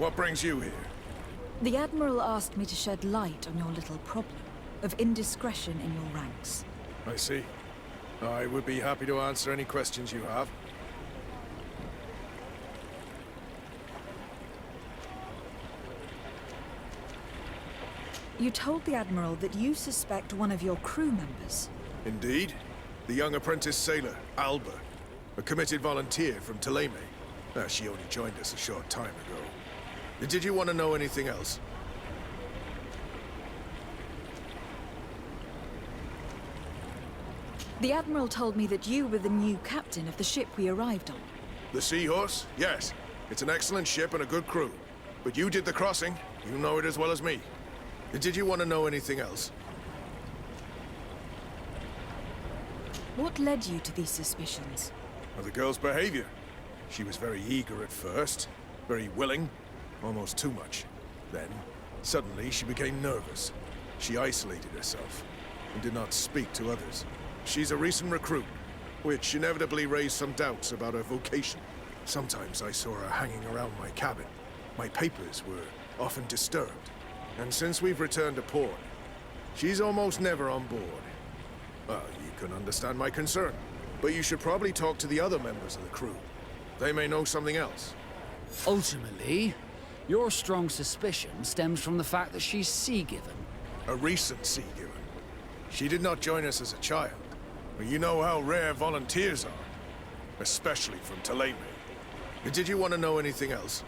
What brings you here? The Admiral asked me to shed light on your little problem of indiscretion in your ranks. I see. I would be happy to answer any questions you have. You told the Admiral that you suspect one of your crew members. Indeed. The young apprentice sailor, Alba. A committed volunteer from Ptolemy. She only joined us a short time ago. Did you want to know anything else? The Admiral told me that you were the new captain of the ship we arrived on. The Seahorse? Yes. It's an excellent ship and a good crew. But you did the crossing. You know it as well as me. Did you want to know anything else? What led you to these suspicions? Well, the girl's behavior. She was very eager at first, very willing, almost too much. Then, suddenly, she became nervous. She isolated herself and did not speak to others. She's a recent recruit, which inevitably raised some doubts about her vocation. Sometimes I saw her hanging around my cabin. My papers were often disturbed. And since we've returned to port, she's almost never on board. Well, you can understand my concern, but you should probably talk to the other members of the crew. They may know something else. Ultimately, your strong suspicion stems from the fact that she's sea-given. A recent sea-given. She did not join us as a child, but you know how rare volunteers are, especially from Ptolemy. Did you want to know anything else?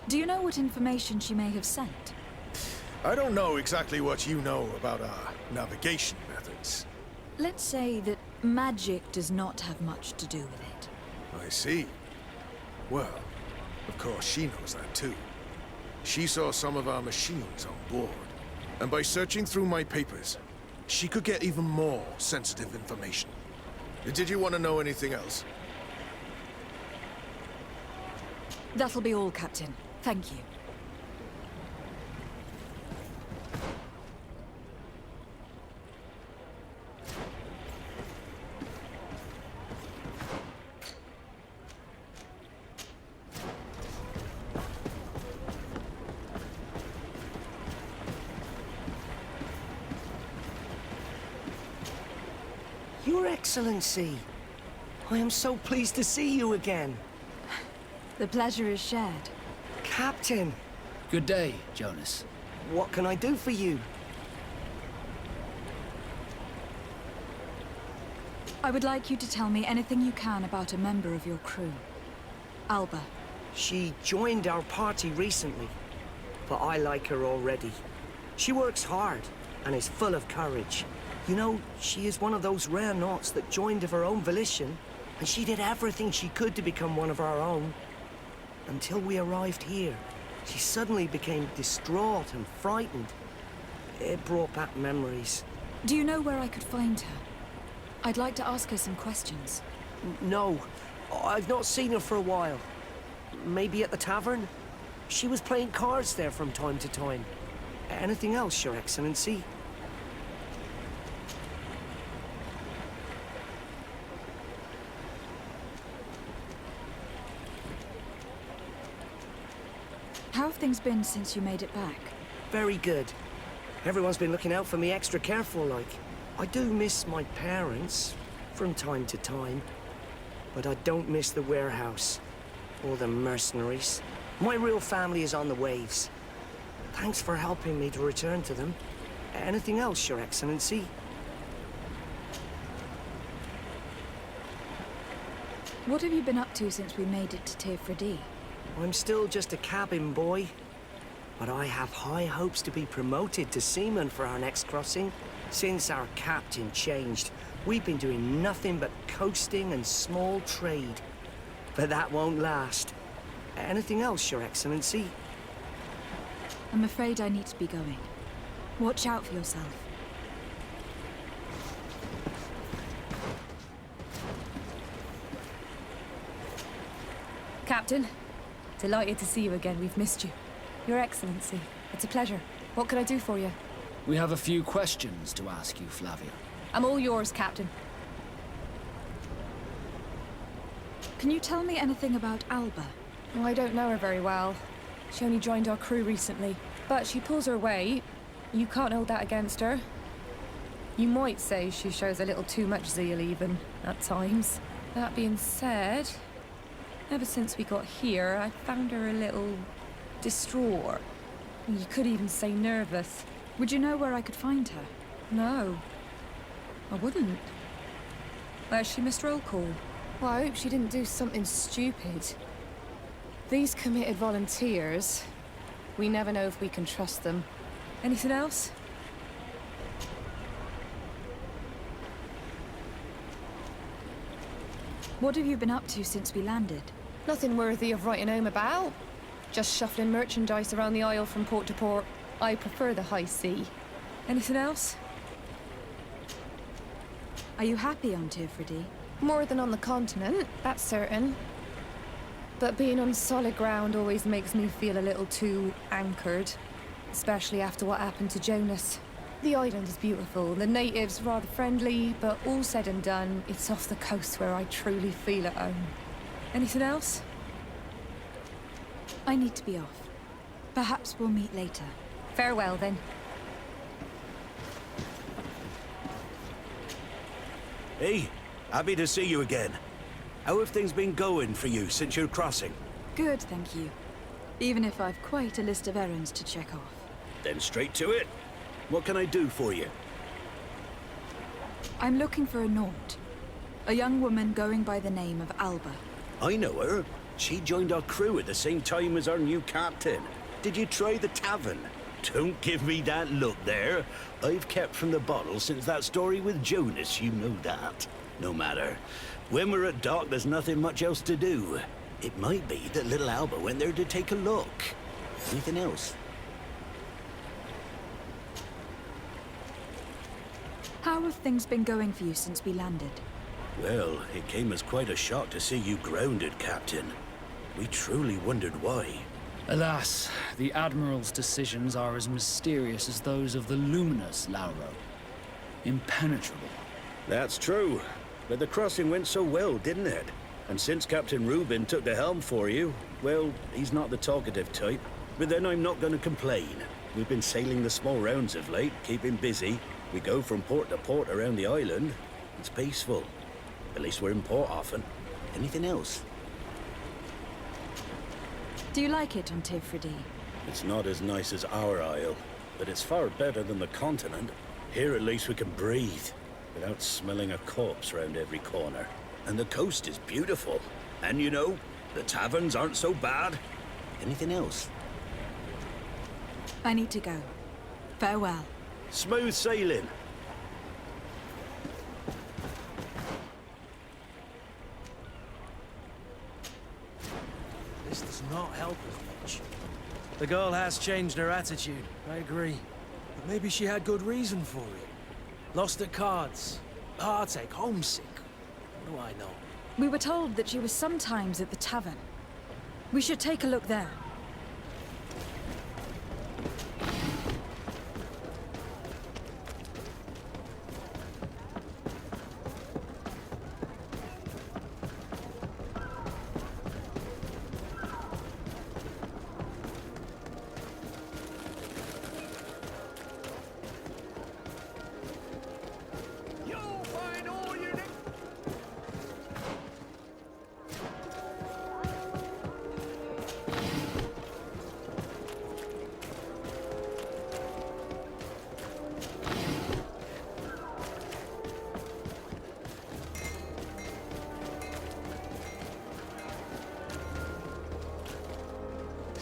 Do you know what information she may have sent? I don't know exactly what you know about our navigation methods. Let's say that magic does not have much to do with it. I see. Well, of course she knows that too. She saw some of our machines on board, and by searching through my papers, she could get even more sensitive information. Did you want to know anything else? That'll be all, Captain. Thank you. Your Excellency, I am so pleased to see you again. The pleasure is shared. Captain, Good day, Jonas. what can I do for you? I would like you to tell me anything you can about a member of your crew. Alba. She joined our party recently, but I like her already. She works hard and is full of courage. You know, she is one of those rare knots that joined of her own volition, and she did everything she could to become one of our own. Until we arrived here, she suddenly became distraught and frightened. It brought back memories. Do you know where I could find her? I'd like to ask her some questions. No, I've not seen her for a while. Maybe at the tavern? She was playing cards there from time to time. Anything else, Your Excellency? How have things been since you made it back? Very good. Everyone's been looking out for me extra careful, like. I do miss my parents, from time to time. But I don't miss the warehouse, or the mercenaries. My real family is on the waves. Thanks for helping me to return to them. Anything else, Your Excellency? What have you been up to since we made it to Tirfredi? I'm still just a cabin boy. But I have high hopes to be promoted to seaman for our next crossing. Since our captain changed, we've been doing nothing but coasting and small trade. But that won't last. Anything else, Your Excellency? I'm afraid I need to be going. Watch out for yourself. Captain, delighted to see you again. We've missed you. Your Excellency, it's a pleasure. What can I do for you? We have a few questions to ask you, Flavia. I'm all yours, Captain. Can you tell me anything about Alba? Well, I don't know her very well. She only joined our crew recently. But she pulls her weight. You can't hold that against her. You might say she shows a little too much zeal even, at times. That being said, ever since we got here, I found her a little distraught. You could even say nervous. Would you know where I could find her? No, I wouldn't. Where's she missed roll call? Well, I hope she didn't do something stupid. These committed volunteers, we never know if we can trust them. Anything else? What have you been up to since we landed? Nothing worthy of writing home about. Just shuffling merchandise around the aisle from port to port. I prefer the high sea. Anything else? Are you happy on Tifridi? More than on the continent, that's certain. But being on solid ground always makes me feel a little too anchored. Especially after what happened to Jonas. The island is beautiful, the natives rather friendly, but all said and done, it's off the coast where I truly feel at home. Anything else? I need to be off. Perhaps we'll meet later. Farewell, then. Hey, happy to see you again. How have things been going for you since your crossing? Good, thank you. Even if I've quite a list of errands to check off. Then straight to it. What can I do for you? I'm looking for a Naut. A young woman going by the name of Alba. I know her. She joined our crew at the same time as our new captain. Did you try the tavern? Don't give me that look there. I've kept from the bottle since that story with Jonas, you know that. No matter. When we're at dock, there's nothing much else to do. It might be that little Alba went there to take a look. Anything else? How have things been going for you since we landed? Well, it came as quite a shock to see you grounded, Captain. We truly wondered why. Alas, the Admiral's decisions are as mysterious as those of the luminous Lauro. Impenetrable. That's true. But the crossing went so well, didn't it? And since Captain Rubin took the helm for you, well, he's not the talkative type. But then I'm not going to complain. We've been sailing the small rounds of late, keeping busy. We go from port to port around the island. It's peaceful. At least we're in port often. Anything else? Do you like it on Tifridi? It's not as nice as our isle, but it's far better than the continent. Here at least we can breathe, without smelling a corpse round every corner. And the coast is beautiful. And you know, the taverns aren't so bad. Anything else? I need to go. Farewell. Smooth sailing. This does not help us much. The girl has changed her attitude, I agree. But maybe she had good reason for it. Lost at cards, heartache, homesick. What do I know? We were told that she was sometimes at the tavern. We should take a look there.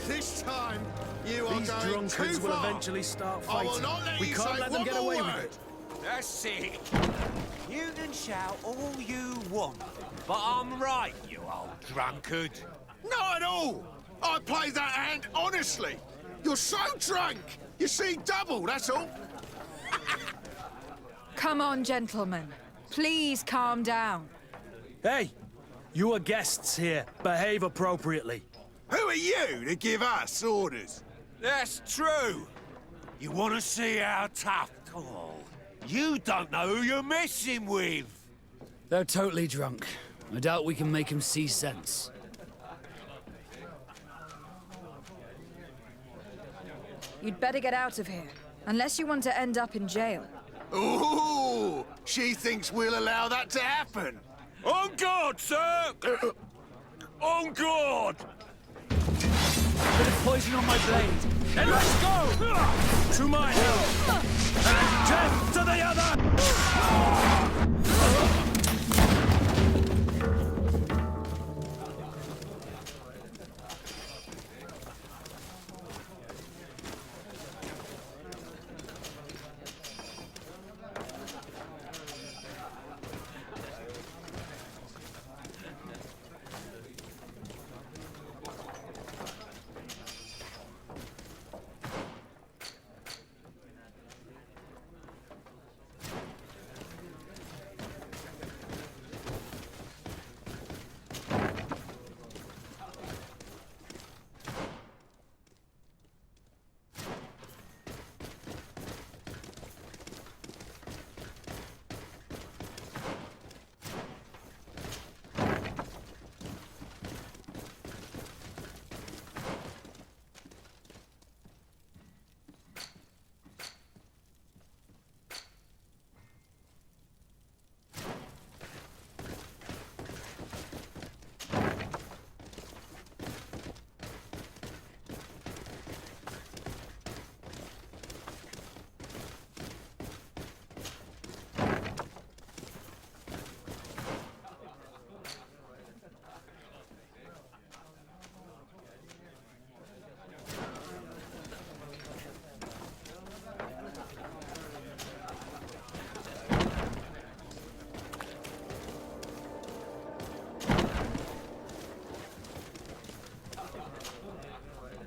This time, you are These going drunkards too will far. eventually start I will fighting. not let We you can't say let them one get more away word. with it. That's it. You can shout all you want, but I'm right, you old drunkard. Not at all. I played that hand honestly. You're so drunk. You see double, that's all. Come on, gentlemen. Please calm down. Hey, you are guests here. Behave appropriately. Who are you to give us orders? That's true. You want to see how tough? Oh, you don't know who you're messing with. They're totally drunk. I doubt we can make him see sense. You'd better get out of here, unless you want to end up in jail. Ooh! She thinks we'll allow that to happen! On guard, sir! On guard! Bit of poison on my blade. Then let's go! To my help! And death to the other!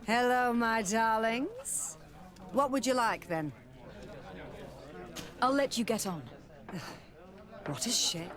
Hello, my darlings. What would you like, then? I'll let you get on. What a ship.